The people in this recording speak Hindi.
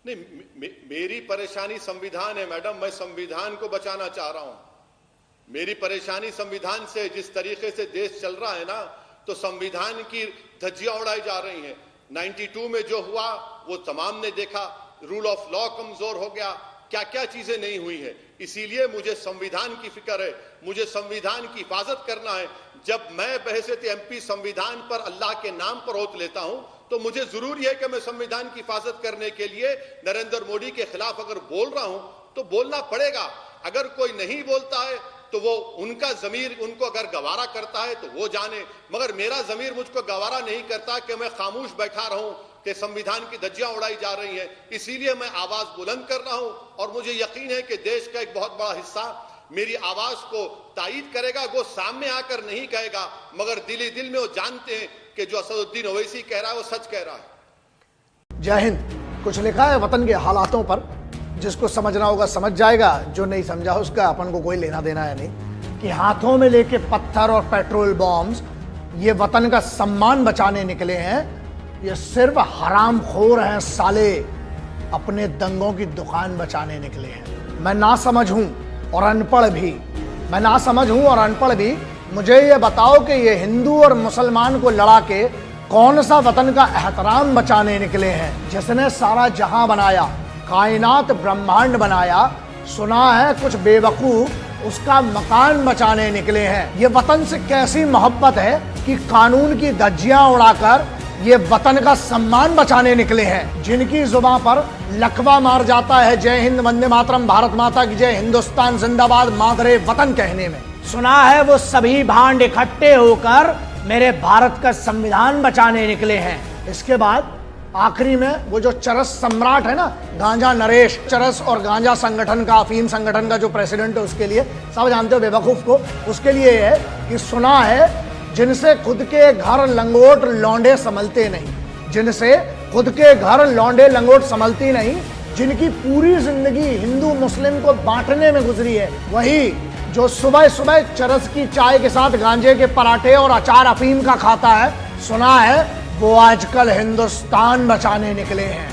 नहीं, मेरी परेशानी संविधान है मैडम, मैं संविधान को बचाना चाह रहा हूं। मेरी परेशानी संविधान से, जिस तरीके से देश चल रहा है ना, तो संविधान की धज्जियां उड़ाई जा रही हैं। 92 में जो हुआ वो तमाम ने देखा, रूल ऑफ लॉ कमजोर हो गया, क्या क्या चीजें नहीं हुई है। इसीलिए मुझे संविधान की फिक्र है, मुझे संविधान की हिफाजत करना है। जब मैं बहैसियत एमपी संविधान पर अल्लाह के नाम पर ओत लेता हूं, तो मुझे जरूरी है कि मैं संविधान की हिफाजत करने के लिए नरेंद्र मोदी के खिलाफ अगर बोल रहा हूं तो बोलना पड़ेगा। अगर कोई नहीं बोलता है तो वो उनका जमीर उनको अगर गवारा करता है तो वो जाने, मगर मेरा जमीर मुझको गवारा नहीं करता कि मैं खामोश बैठा रहूं कि संविधान की धज्जियां उड़ाई जा रही हैं। इसीलिए मैं आवाज बुलंद कर रहा हूं और मुझे यकीन है कि देश का एक बहुत बड़ा हिस्सा मेरी आवाज को तायीद करेगा। वो सामने आकर नहीं कहेगा, मगर दिली दिल में वो जानते हैं कि जो असदुद्दीन ओवैसी कह रहा है वो सच कह रहा है। जय हिंद। कुछ लिखा है वतन के हालातों पर, जिसको समझना होगा समझ जाएगा, जो नहीं समझा उसका अपन को कोई लेना देना है नहीं। कि हाथों में लेके पत्थर और पेट्रोल बॉम्ब्स ये वतन का सम्मान बचाने निकले हैं, ये सिर्फ हरामखोर हैं साले, अपने दंगों की दुकान बचाने निकले हैं। मैं ना समझ हूं और अनपढ़ भी, मैं ना समझ हूं और अनपढ़ भी। मुझे ये बताओ कि ये हिंदू और मुसलमान को लड़ा के कौन सा वतन का एहतराम बचाने निकले हैं, जिसने सारा जहां बनाया, कायनात ब्रह्मांड बनाया। सुना है कुछ बेवकूफ उसका मकान बचाने निकले हैं। ये वतन से कैसी मोहब्बत है कि कानून की धज्जियां उड़ाकर ये वतन का सम्मान बचाने निकले हैं। जिनकी जुबान पर लकवा मार जाता है जय हिंद, वंदे मातरम, भारत माता की जय, हिंदुस्तान जिंदाबाद, मादरे वतन कहने में। सुना है वो सभी भांड इकट्ठे होकर मेरे भारत का संविधान बचाने निकले हैं। इसके बाद आखिरी में वो जो चरस सम्राट है ना, गांजा नरेश, चरस और गांजा संगठन का, अफीम संगठन का जो प्रेसिडेंट है, उसके लिए, सब जानते हो बेवकूफ को, उसके लिए है कि सुना है जिनसे खुद के घर लंगोट लौंडे संभलते नहीं, जिनसे खुद के घर लौंडे लंगोट संभलती नहीं, जिनकी पूरी जिंदगी हिंदू मुस्लिम को बांटने में गुजरी है, वही जो सुबह सुबह चरस की चाय के साथ गांजे के पराठे और अचार अफीम का खाता है, सुना है वो आजकल हिंदुस्तान बचाने निकले हैं।